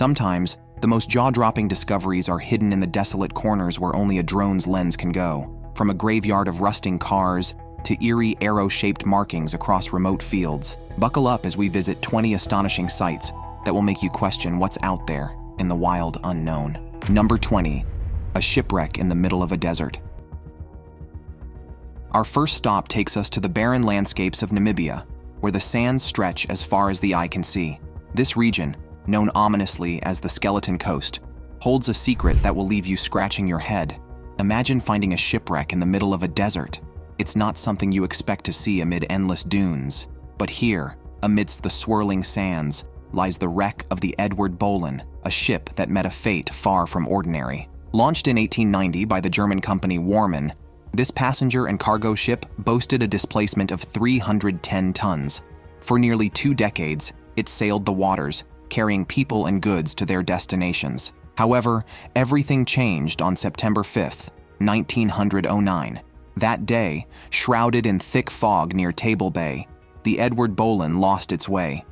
Sometimes, the most jaw-dropping discoveries are hidden in the desolate corners where only a drone's lens can go. From a graveyard of rusting cars to eerie arrow-shaped markings across remote fields, buckle up as we visit 20 astonishing sights that will make you question what's out there in the wild unknown. Number 20. A shipwreck in the middle of a desert. Our first stop takes us to the barren landscapes of Namibia, where the sands stretch as far as the eye can see. This region, known ominously as the Skeleton Coast, holds a secret that will leave you scratching your head. Imagine finding a shipwreck in the middle of a desert. It's not something you expect to see amid endless dunes. But here, amidst the swirling sands, lies the wreck of the Edward Bolen, a ship that met a fate far from ordinary. Launched in 1890 by the German company Warman, this passenger and cargo ship boasted a displacement of 310 tons. For nearly 2 decades, it sailed the waters, carrying people and goods to their destinations. However, everything changed on September 5th, 1909. That day, shrouded in thick fog near Table Bay, the Edward Bolen lost its way.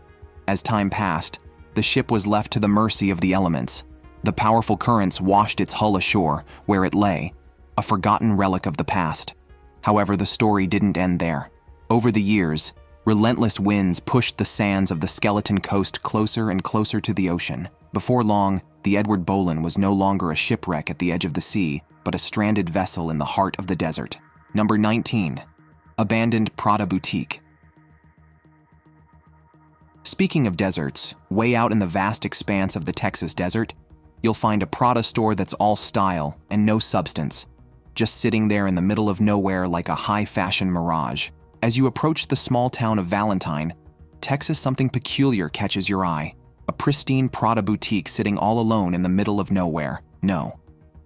As time passed, the ship was left to the mercy of the elements. The powerful currents washed its hull ashore, where it lay, a forgotten relic of the past. However, the story didn't end there. Over the years, relentless winds pushed the sands of the Skeleton Coast closer and closer to the ocean. Before long, the Edward Bolen was no longer a shipwreck at the edge of the sea, but a stranded vessel in the heart of the desert. Number 19. Abandoned Prada boutique. Speaking of deserts, way out in the vast expanse of the Texas desert, you'll find a Prada store that's all style and no substance, just sitting there in the middle of nowhere like a high-fashion mirage. As you approach the small town of Valentine, Texas, something peculiar catches your eye. A pristine Prada boutique sitting all alone in the middle of nowhere. No,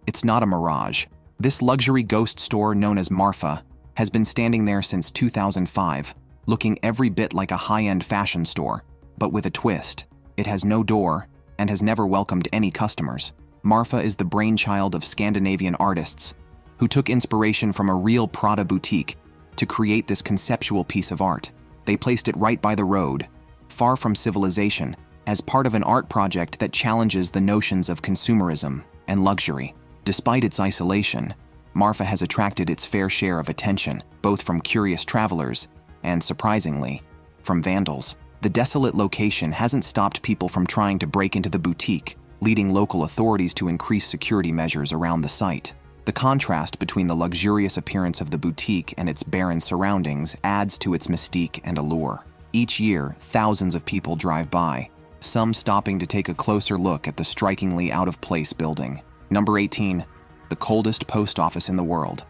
it's not a mirage. This luxury ghost store, known as Marfa, has been standing there since 2005, looking every bit like a high-end fashion store, but with a twist. It has no door and has never welcomed any customers. Marfa is the brainchild of Scandinavian artists who took inspiration from a real Prada boutique to create this conceptual piece of art. They placed it right by the road, far from civilization, as part of an art project that challenges the notions of consumerism and luxury. Despite its isolation, Marfa has attracted its fair share of attention, both from curious travelers and, surprisingly, from vandals. The desolate location hasn't stopped people from trying to break into the boutique, leading local authorities to increase security measures around the site. The contrast between the luxurious appearance of the boutique and its barren surroundings adds to its mystique and allure. Each year, thousands of people drive by, some stopping to take a closer look at the strikingly out-of-place building. Number 18. The coldest post office in the world.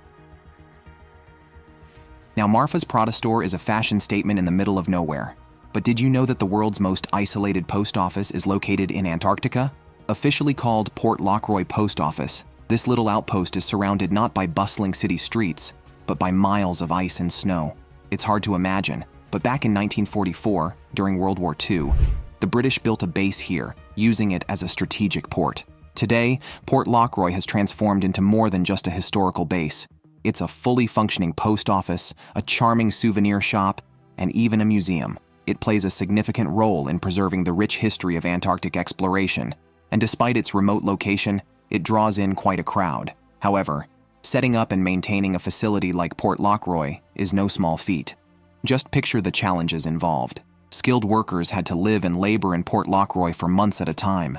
Now, Marfa's Prada store is a fashion statement in the middle of nowhere. But did you know that the world's most isolated post office is located in Antarctica? Officially called Port Lockroy Post Office, this little outpost is surrounded not by bustling city streets, but by miles of ice and snow. It's hard to imagine, but back in 1944, during World War II, the British built a base here, using it as a strategic port. Today, Port Lockroy has transformed into more than just a historical base. It's a fully functioning post office, a charming souvenir shop, and even a museum. It plays a significant role in preserving the rich history of Antarctic exploration, and despite its remote location, it draws in quite a crowd. However, setting up and maintaining a facility like Port Lockroy is no small feat. Just picture the challenges involved. Skilled workers had to live and labor in Port Lockroy for months at a time,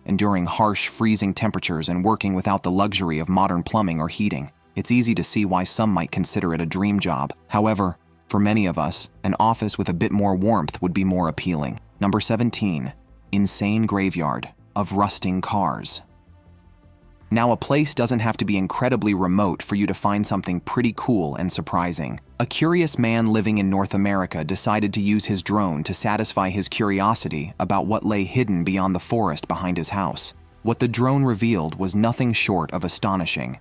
enduring harsh, freezing temperatures and working without the luxury of modern plumbing or heating. It's easy to see why some might consider it a dream job. However, for many of us, an office with a bit more warmth would be more appealing. Number 17. Insane graveyard of rusting cars. Now, a place doesn't have to be incredibly remote for you to find something pretty cool and surprising. A curious man living in North America decided to use his drone to satisfy his curiosity about what lay hidden beyond the forest behind his house. What the drone revealed was nothing short of astonishing.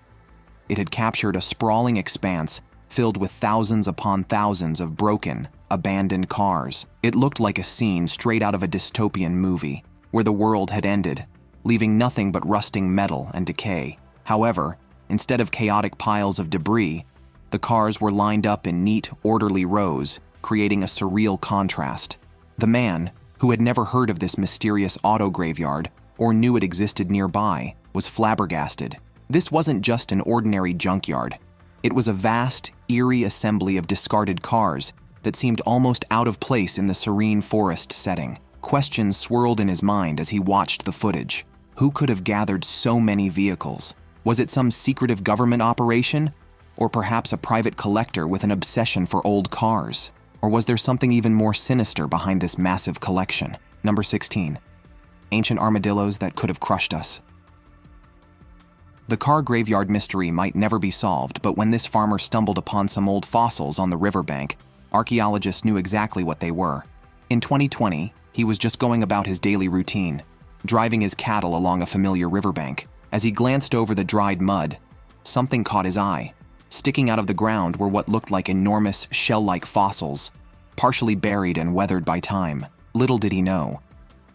It had captured a sprawling expanse filled with thousands upon thousands of broken, abandoned cars. It looked like a scene straight out of a dystopian movie, where the world had ended, leaving nothing but rusting metal and decay. However, instead of chaotic piles of debris, the cars were lined up in neat, orderly rows, creating a surreal contrast. The man, who had never heard of this mysterious auto graveyard or knew it existed nearby, was flabbergasted. This wasn't just an ordinary junkyard. It was a vast, eerie assembly of discarded cars that seemed almost out of place in the serene forest setting. Questions swirled in his mind as he watched the footage. Who could have gathered so many vehicles? Was it some secretive government operation? Or perhaps a private collector with an obsession for old cars? Or was there something even more sinister behind this massive collection? Number 16. Ancient armadillos that could have crushed us. The car graveyard mystery might never be solved, but when this farmer stumbled upon some old fossils on the riverbank, archaeologists knew exactly what they were. In 2020, he was just going about his daily routine, driving his cattle along a familiar riverbank. As he glanced over the dried mud, something caught his eye. Sticking out of the ground were what looked like enormous shell-like fossils, partially buried and weathered by time. Little did he know,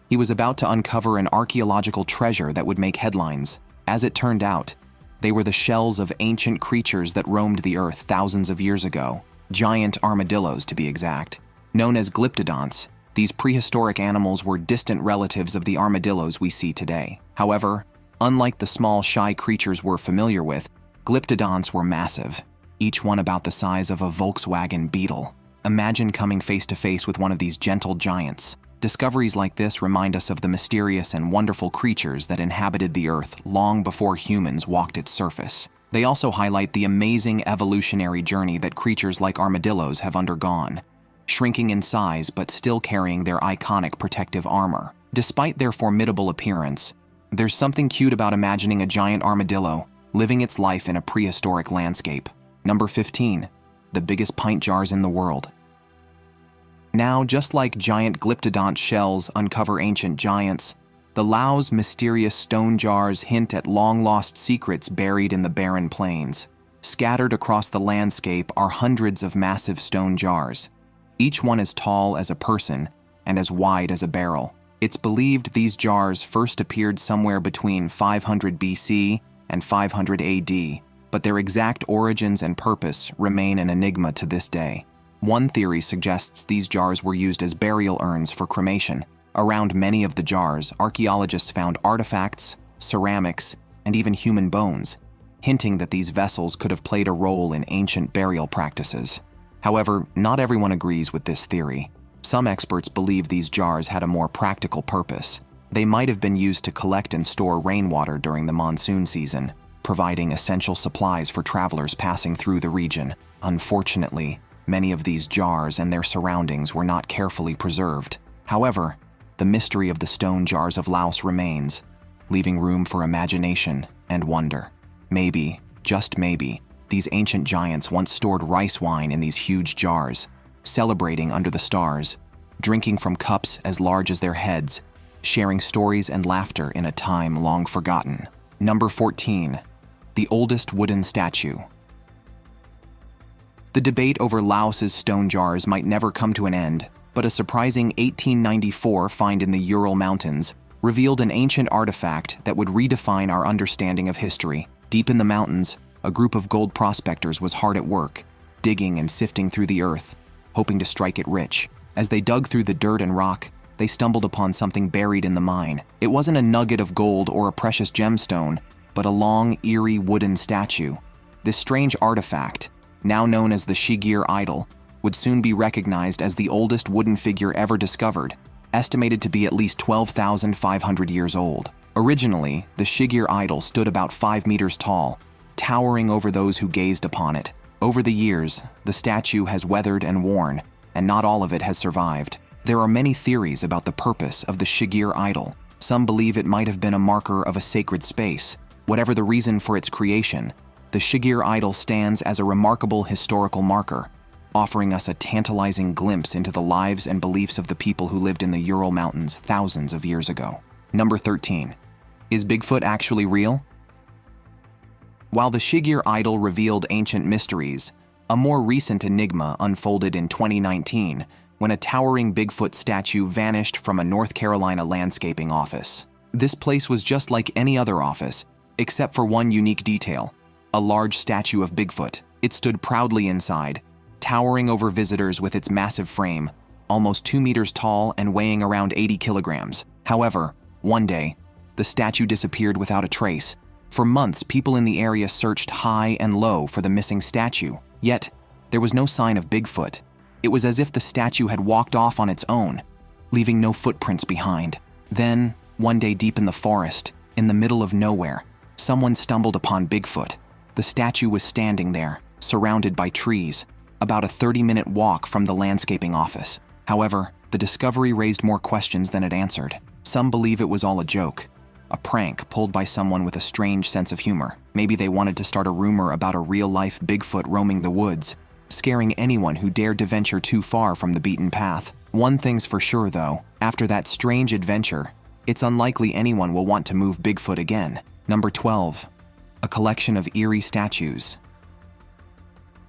he was about to uncover an archaeological treasure that would make headlines. As it turned out, they were the shells of ancient creatures that roamed the earth thousands of years ago. Giant armadillos, to be exact. Known as glyptodonts, these prehistoric animals were distant relatives of the armadillos we see today. However, unlike the small, shy creatures we're familiar with, glyptodonts were massive, each one about the size of a Volkswagen Beetle. Imagine coming face to face with one of these gentle giants. Discoveries like this remind us of the mysterious and wonderful creatures that inhabited the earth long before humans walked its surface. They also highlight the amazing evolutionary journey that creatures like armadillos have undergone, shrinking in size but still carrying their iconic protective armor. Despite their formidable appearance, there's something cute about imagining a giant armadillo living its life in a prehistoric landscape. Number 15. The biggest pint jars in the world. Now, just like giant glyptodont shells uncover ancient giants, the Laos' mysterious stone jars hint at long-lost secrets buried in the barren plains. Scattered across the landscape are hundreds of massive stone jars, each one as tall as a person and as wide as a barrel. It's believed these jars first appeared somewhere between 500 BC and 500 AD, but their exact origins and purpose remain an enigma to this day. One theory suggests these jars were used as burial urns for cremation. Around many of the jars, archaeologists found artifacts, ceramics, and even human bones, hinting that these vessels could have played a role in ancient burial practices. However, not everyone agrees with this theory. Some experts believe these jars had a more practical purpose. They might have been used to collect and store rainwater during the monsoon season, providing essential supplies for travelers passing through the region. Unfortunately, many of these jars and their surroundings were not carefully preserved. However, the mystery of the stone jars of Laos remains, leaving room for imagination and wonder. Maybe, just maybe, these ancient giants once stored rice wine in these huge jars, celebrating under the stars, drinking from cups as large as their heads, sharing stories and laughter in a time long forgotten. Number 14. The oldest wooden statue. The debate over Laos's stone jars might never come to an end, but a surprising 1894 find in the Ural Mountains revealed an ancient artifact that would redefine our understanding of history. Deep in the mountains, a group of gold prospectors was hard at work, digging and sifting through the earth, hoping to strike it rich. As they dug through the dirt and rock, they stumbled upon something buried in the mine. It wasn't a nugget of gold or a precious gemstone, but a long, eerie wooden statue. This strange artifact, now known as the Shigir idol, would soon be recognized as the oldest wooden figure ever discovered, estimated to be at least 12,500 years old. Originally, the Shigir idol stood about 5 meters tall, towering over those who gazed upon it. Over the years, the statue has weathered and worn, and not all of it has survived. There are many theories about the purpose of the Shigir idol. Some believe it might have been a marker of a sacred space. Whatever the reason for its creation, the Shigir idol stands as a remarkable historical marker, offering us a tantalizing glimpse into the lives and beliefs of the people who lived in the Ural Mountains thousands of years ago. Number 13. Is Bigfoot actually real? While the Shigir idol revealed ancient mysteries, a more recent enigma unfolded in 2019 when a towering Bigfoot statue vanished from a North Carolina landscaping office. This place was just like any other office, except for one unique detail: a large statue of Bigfoot. It stood proudly inside, towering over visitors with its massive frame, almost 2 meters tall and weighing around 80 kilograms. However, one day, the statue disappeared without a trace. For months, people in the area searched high and low for the missing statue, yet there was no sign of Bigfoot. It was as if the statue had walked off on its own, leaving no footprints behind. Then, one day deep in the forest, in the middle of nowhere, someone stumbled upon Bigfoot. The statue was standing there, surrounded by trees, about a 30-minute walk from the landscaping office. However, the discovery raised more questions than it answered. Some believe it was all a joke, a prank pulled by someone with a strange sense of humor. Maybe they wanted to start a rumor about a real-life Bigfoot roaming the woods, scaring anyone who dared to venture too far from the beaten path. One thing's for sure, though, after that strange adventure, it's unlikely anyone will want to move Bigfoot again. Number 12. A collection of eerie statues.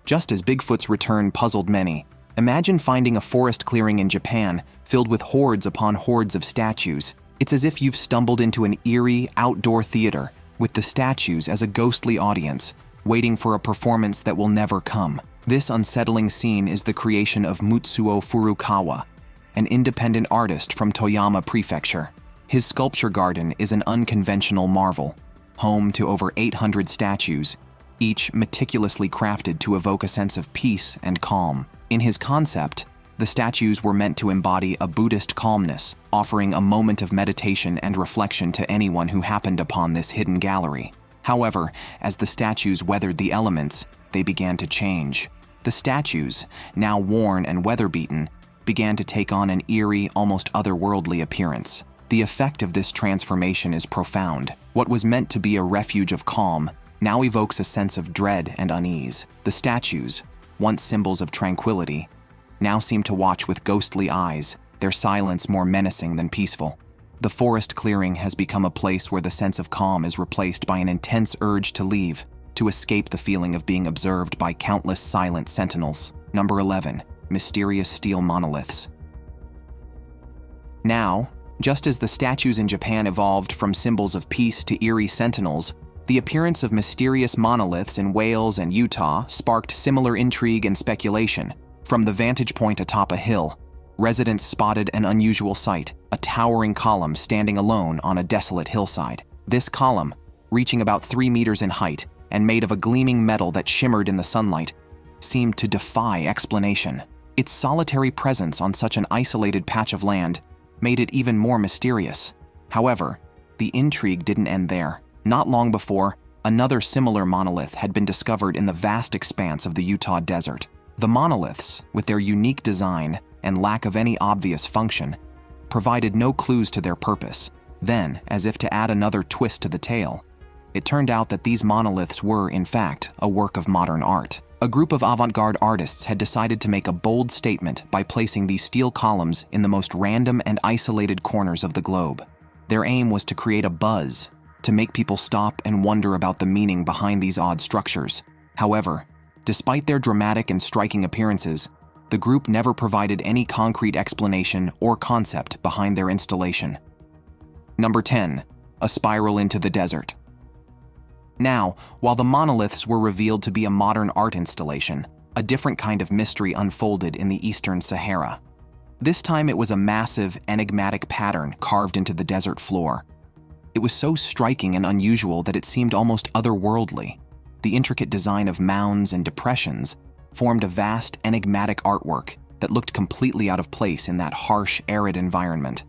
Just as Bigfoot's return puzzled many, imagine finding a forest clearing in Japan filled with hordes upon hordes of statues. It's as if you've stumbled into an eerie outdoor theater with the statues as a ghostly audience, waiting for a performance that will never come. This unsettling scene is the creation of Mutsuo Furukawa, an independent artist from Toyama Prefecture. His sculpture garden is an unconventional marvel, home to over 800 statues, each meticulously crafted to evoke a sense of peace and calm. In his concept, the statues were meant to embody a Buddhist calmness, offering a moment of meditation and reflection to anyone who happened upon this hidden gallery. However, as the statues weathered the elements, they began to change. The statues, now worn and weather-beaten, began to take on an eerie, almost otherworldly appearance. The effect of this transformation is profound. What was meant to be a refuge of calm now evokes a sense of dread and unease. The statues, once symbols of tranquility, now seem to watch with ghostly eyes, their silence more menacing than peaceful. The forest clearing has become a place where the sense of calm is replaced by an intense urge to leave, to escape the feeling of being observed by countless silent sentinels. Number 11. Mysterious steel monoliths. Now, just as the statues in Japan evolved from symbols of peace to eerie sentinels, the appearance of mysterious monoliths in Wales and Utah sparked similar intrigue and speculation. From the vantage point atop a hill, residents spotted an unusual sight, a towering column standing alone on a desolate hillside. This column, reaching about 3 meters in height and made of a gleaming metal that shimmered in the sunlight, seemed to defy explanation. Its solitary presence on such an isolated patch of land made it even more mysterious. However, the intrigue didn't end there. Not long before, another similar monolith had been discovered in the vast expanse of the Utah desert. The monoliths, with their unique design and lack of any obvious function, provided no clues to their purpose. Then, as if to add another twist to the tale, it turned out that these monoliths were, in fact, a work of modern art. A group of avant-garde artists had decided to make a bold statement by placing these steel columns in the most random and isolated corners of the globe. Their aim was to create a buzz, to make people stop and wonder about the meaning behind these odd structures. However, despite their dramatic and striking appearances, the group never provided any concrete explanation or concept behind their installation. Number 10. A spiral into the desert. Now, while the monoliths were revealed to be a modern art installation, a different kind of mystery unfolded in the eastern Sahara. This time it was a massive, enigmatic pattern carved into the desert floor. It was so striking and unusual that it seemed almost otherworldly. The intricate design of mounds and depressions formed a vast, enigmatic artwork that looked completely out of place in that harsh, arid environment.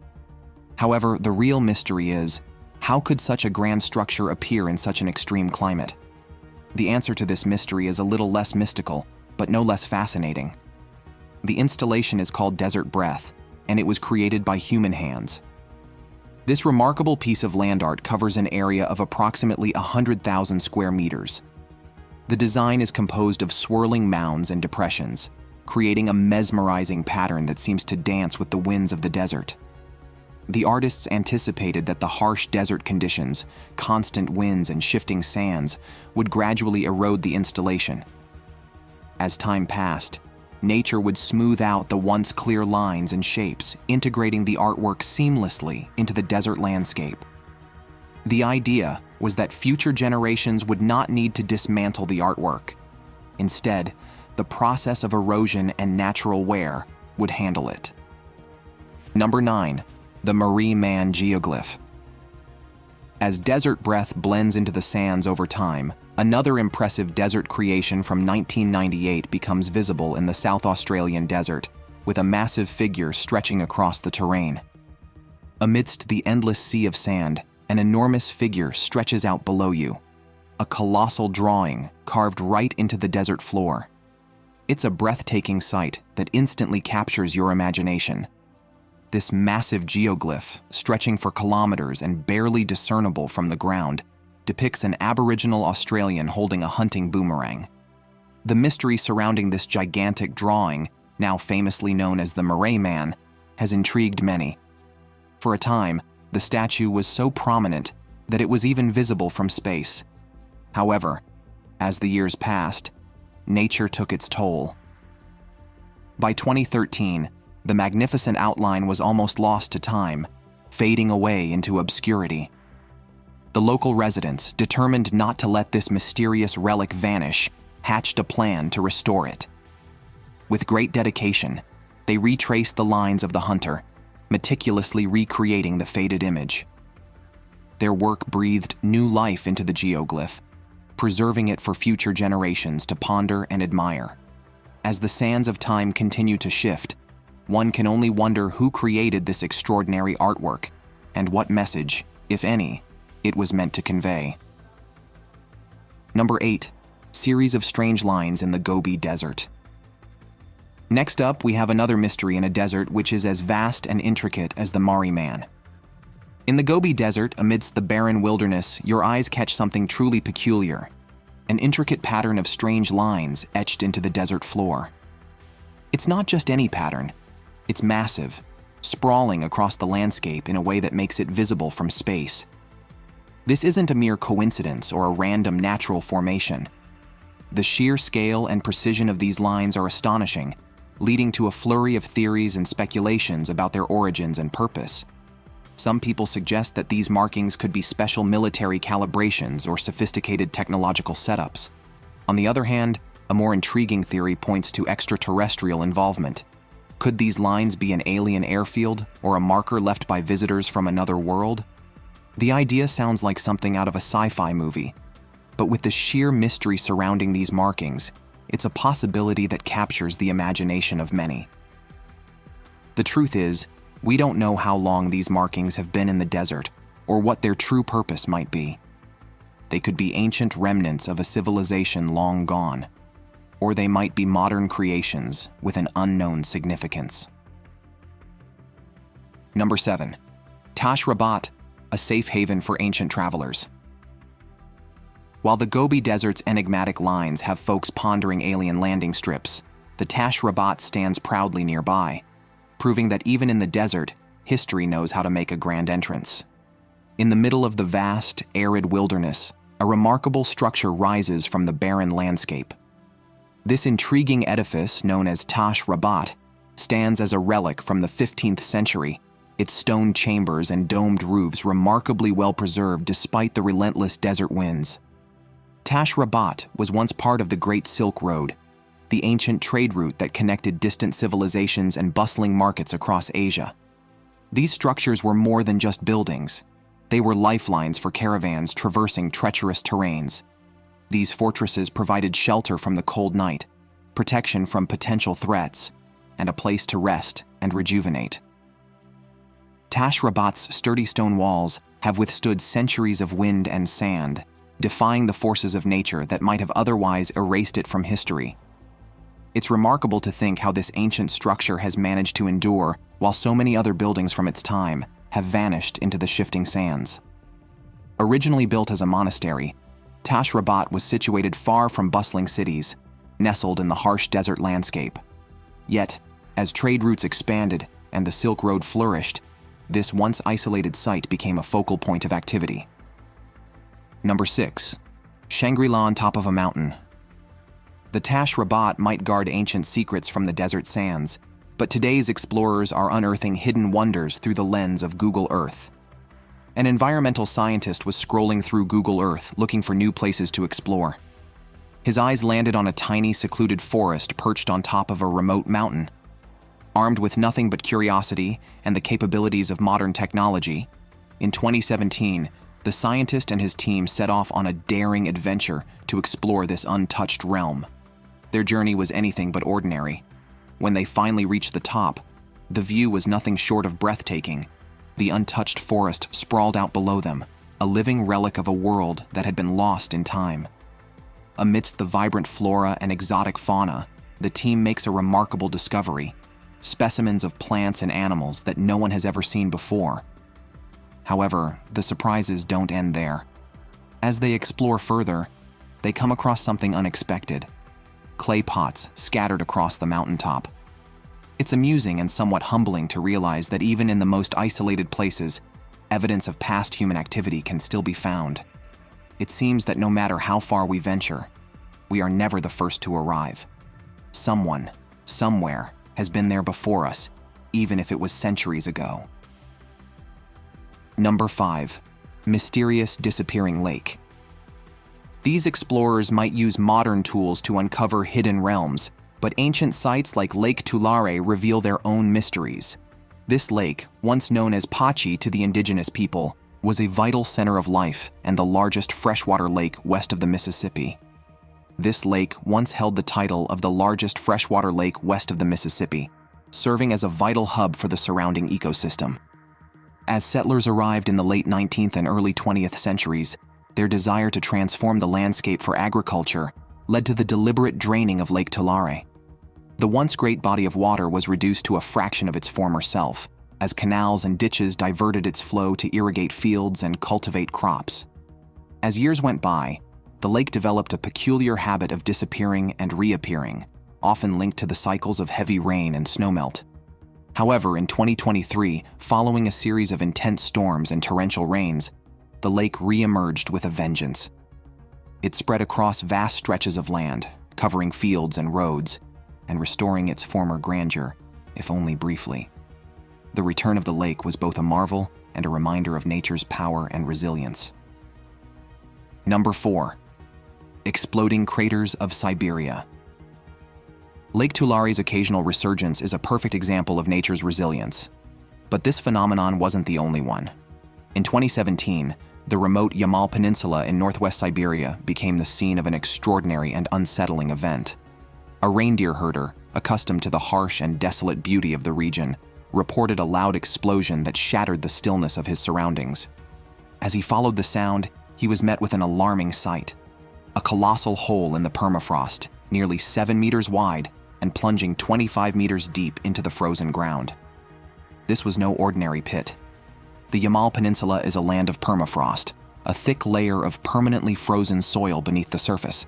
However, the real mystery is, how could such a grand structure appear in such an extreme climate? The answer to this mystery is a little less mystical, but no less fascinating. The installation is called Desert Breath, and it was created by human hands. This remarkable piece of land art covers an area of approximately 100,000 square meters. The design is composed of swirling mounds and depressions, creating a mesmerizing pattern that seems to dance with the winds of the desert. The artists anticipated that the harsh desert conditions, constant winds and shifting sands, would gradually erode the installation. As time passed, nature would smooth out the once clear lines and shapes, integrating the artwork seamlessly into the desert landscape. The idea was that future generations would not need to dismantle the artwork. Instead, the process of erosion and natural wear would handle it. Number 9. The Morray Man Geoglyph. As desert breath blends into the sands over time, another impressive desert creation from 1998 becomes visible in the South Australian desert, with a massive figure stretching across the terrain. Amidst the endless sea of sand, an enormous figure stretches out below you, a colossal drawing carved right into the desert floor. It's a breathtaking sight that instantly captures your imagination. This massive geoglyph, stretching for kilometers and barely discernible from the ground, depicts an Aboriginal Australian holding a hunting boomerang. The mystery surrounding this gigantic drawing, now famously known as the Morray Man, has intrigued many. For a time, the statue was so prominent that it was even visible from space. However, as the years passed, nature took its toll. By 2013, the magnificent outline was almost lost to time, fading away into obscurity. The local residents, determined not to let this mysterious relic vanish, hatched a plan to restore it. With great dedication, they retraced the lines of the hunter, meticulously recreating the faded image. Their work breathed new life into the geoglyph, preserving it for future generations to ponder and admire. As the sands of time continue to shift, one can only wonder who created this extraordinary artwork and what message, if any, it was meant to convey. Number 8. Series of strange lines in the Gobi Desert. Next up, we have another mystery in a desert which is as vast and intricate as the Morray Man. In the Gobi Desert, amidst the barren wilderness, your eyes catch something truly peculiar, an intricate pattern of strange lines etched into the desert floor. It's not just any pattern. It's massive, sprawling across the landscape in a way that makes it visible from space. This isn't a mere coincidence or a random natural formation. The sheer scale and precision of these lines are astonishing, leading to a flurry of theories and speculations about their origins and purpose. Some people suggest that these markings could be special military calibrations or sophisticated technological setups. On the other hand, a more intriguing theory points to extraterrestrial involvement. Could these lines be an alien airfield or a marker left by visitors from another world? The idea sounds like something out of a sci-fi movie, but with the sheer mystery surrounding these markings, it's a possibility that captures the imagination of many. The truth is, we don't know how long these markings have been in the desert or what their true purpose might be. They could be ancient remnants of a civilization long gone, or they might be modern creations with an unknown significance. Number 7. Tashrabbat, a safe haven for ancient travelers. While the Gobi Desert's enigmatic lines have folks pondering alien landing strips, the Tashrabbat stands proudly nearby, proving that even in the desert, history knows how to make a grand entrance. In the middle of the vast, arid wilderness, a remarkable structure rises from the barren landscape. This intriguing edifice, known as Tashrabbat, stands as a relic from the 15th century, its stone chambers and domed roofs remarkably well preserved despite the relentless desert winds. Tashrabbat was once part of the Great Silk Road, the ancient trade route that connected distant civilizations and bustling markets across Asia. These structures were more than just buildings. They were lifelines for caravans traversing treacherous terrains. These fortresses provided shelter from the cold night, protection from potential threats, and a place to rest and rejuvenate. Tashrabbat's sturdy stone walls have withstood centuries of wind and sand, defying the forces of nature that might have otherwise erased it from history. It's remarkable to think how this ancient structure has managed to endure while so many other buildings from its time have vanished into the shifting sands. Originally built as a monastery, Tashrabbat was situated far from bustling cities, nestled in the harsh desert landscape. Yet, as trade routes expanded and the Silk Road flourished, this once isolated site became a focal point of activity. Number 6. Shangri-La on top of a mountain. The Tashrabbat might guard ancient secrets from the desert sands, but today's explorers are unearthing hidden wonders through the lens of Google Earth. An environmental scientist was scrolling through Google Earth looking for new places to explore. His eyes landed on a tiny, secluded forest perched on top of a remote mountain. Armed with nothing but curiosity and the capabilities of modern technology, in 2017, The scientist and his team set off on a daring adventure to explore this untouched realm. Their journey was anything but ordinary. When they finally reached the top, the view was nothing short of breathtaking. The untouched forest sprawled out below them, a living relic of a world that had been lost in time. Amidst the vibrant flora and exotic fauna, the team makes a remarkable discovery: specimens of plants and animals that no one has ever seen before. However, the surprises don't end there. As they explore further, they come across something unexpected: clay pots scattered across the mountaintop. It's amusing and somewhat humbling to realize that even in the most isolated places, evidence of past human activity can still be found. It seems that no matter how far we venture, we are never the first to arrive. Someone, somewhere, has been there before us, even if it was centuries ago. Number 5. Mysterious disappearing lake. These explorers might use modern tools to uncover hidden realms, but ancient sites like Lake Tulare reveal their own mysteries. This lake, once known as Pachi to the indigenous people, was a vital center of life and the largest freshwater lake west of the Mississippi. This lake once held the title of the largest freshwater lake west of the Mississippi, serving as a vital hub for the surrounding ecosystem. As settlers arrived in the late 19th and early 20th centuries, their desire to transform the landscape for agriculture led to the deliberate draining of Lake Tulare. The once great body of water was reduced to a fraction of its former self, as canals and ditches diverted its flow to irrigate fields and cultivate crops. As years went by, the lake developed a peculiar habit of disappearing and reappearing, often linked to the cycles of heavy rain and snowmelt. However, in 2023, following a series of intense storms and torrential rains, the lake re-emerged with a vengeance. It spread across vast stretches of land, covering fields and roads, and restoring its former grandeur, if only briefly. The return of the lake was both a marvel and a reminder of nature's power and resilience. Number 4. Exploding craters of Siberia. Lake Tulare's occasional resurgence is a perfect example of nature's resilience. But this phenomenon wasn't the only one. In 2017, the remote Yamal Peninsula in northwest Siberia became the scene of an extraordinary and unsettling event. A reindeer herder, accustomed to the harsh and desolate beauty of the region, reported a loud explosion that shattered the stillness of his surroundings. As he followed the sound, he was met with an alarming sight: a colossal hole in the permafrost, nearly 7 meters wide and plunging 25 meters deep into the frozen ground. This was no ordinary pit. The Yamal Peninsula is a land of permafrost, a thick layer of permanently frozen soil beneath the surface.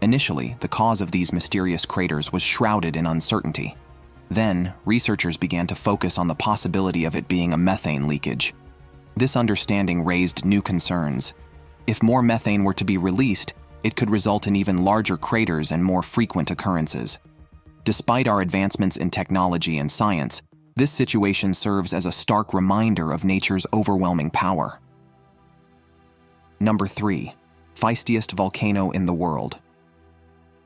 Initially, the cause of these mysterious craters was shrouded in uncertainty. Then, researchers began to focus on the possibility of it being a methane leakage. This understanding raised new concerns. If more methane were to be released, it could result in even larger craters and more frequent occurrences. Despite our advancements in technology and science, this situation serves as a stark reminder of nature's overwhelming power. Number 3. Feistiest volcano in the world.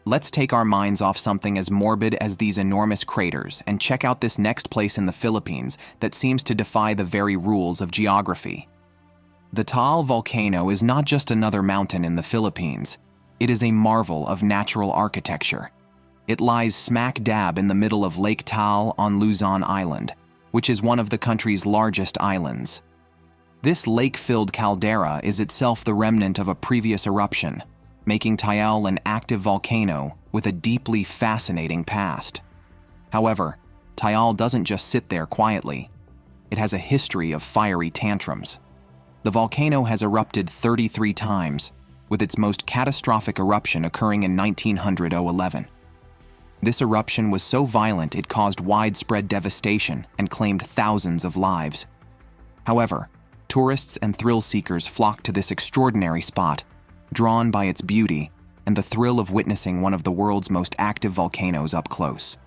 Let's take our minds off something as morbid as these enormous craters and check out this next place in the Philippines that seems to defy the very rules of geography. The Taal volcano is not just another mountain in the Philippines. It is a marvel of natural architecture. It lies smack dab in the middle of Lake Taal on Luzon Island, which is one of the country's largest islands. This lake-filled caldera is itself the remnant of a previous eruption, making Taal an active volcano with a deeply fascinating past. However, Taal doesn't just sit there quietly. It has a history of fiery tantrums. The volcano has erupted 33 times, with its most catastrophic eruption occurring in 1911. This eruption was so violent it caused widespread devastation and claimed thousands of lives. However, tourists and thrill-seekers flock to this extraordinary spot, drawn by its beauty and the thrill of witnessing one of the world's most active volcanoes up close.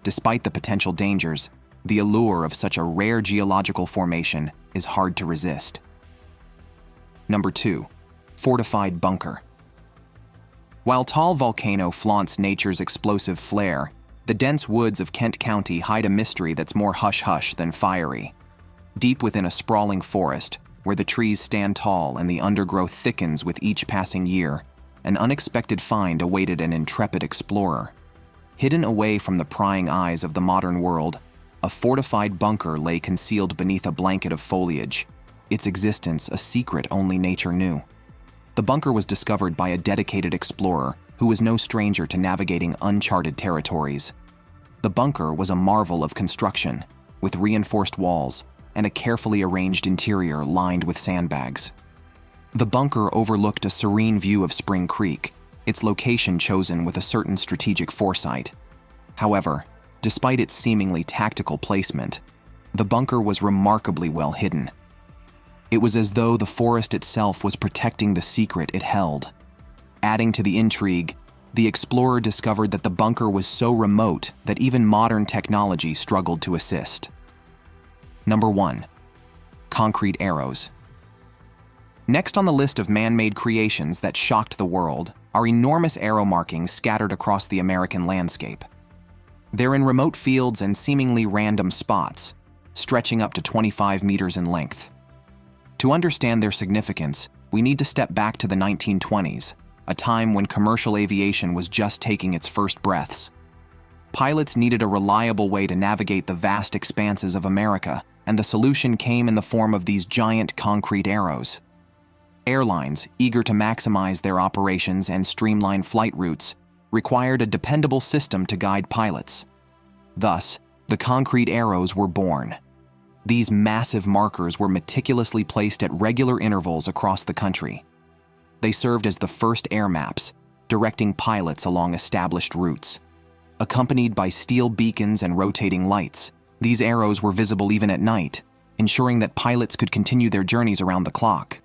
Despite the potential dangers, the allure of such a rare geological formation is hard to resist. Number 2. Fortified Bunker. While Taal Volcano flaunts nature's explosive flair, the dense woods of Kent County hide a mystery that's more hush-hush than fiery. Deep within a sprawling forest, where the trees stand tall and the undergrowth thickens with each passing year, an unexpected find awaited an intrepid explorer. Hidden away from the prying eyes of the modern world, a fortified bunker lay concealed beneath a blanket of foliage, its existence a secret only nature knew. The bunker was discovered by a dedicated explorer who was no stranger to navigating uncharted territories. The bunker was a marvel of construction, with reinforced walls and a carefully arranged interior lined with sandbags. The bunker overlooked a serene view of Spring Creek, its location chosen with a certain strategic foresight. However, despite its seemingly tactical placement, the bunker was remarkably well hidden. It was as though the forest itself was protecting the secret it held. Adding to the intrigue, the explorer discovered that the bunker was so remote that even modern technology struggled to assist. Number 1. Concrete arrows. Next on the list of man-made creations that shocked the world are enormous arrow markings scattered across the American landscape. They're in remote fields and seemingly random spots, stretching up to 25 meters in length. To understand their significance, we need to step back to the 1920s, a time when commercial aviation was just taking its first breaths. Pilots needed a reliable way to navigate the vast expanses of America, and the solution came in the form of these giant concrete arrows. Airlines, eager to maximize their operations and streamline flight routes, required a dependable system to guide pilots. Thus, the concrete arrows were born. These massive markers were meticulously placed at regular intervals across the country. They served as the first air maps, directing pilots along established routes. Accompanied by steel beacons and rotating lights, these arrows were visible even at night, ensuring that pilots could continue their journeys around the clock.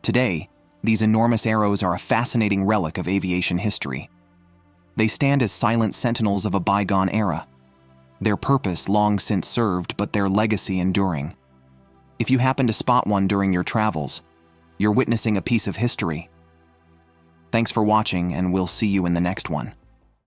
Today, these enormous arrows are a fascinating relic of aviation history. They stand as silent sentinels of a bygone era. Their purpose long since served, but their legacy enduring. If you happen to spot one during your travels, you're witnessing a piece of history. Thanks for watching, and we'll see you in the next one.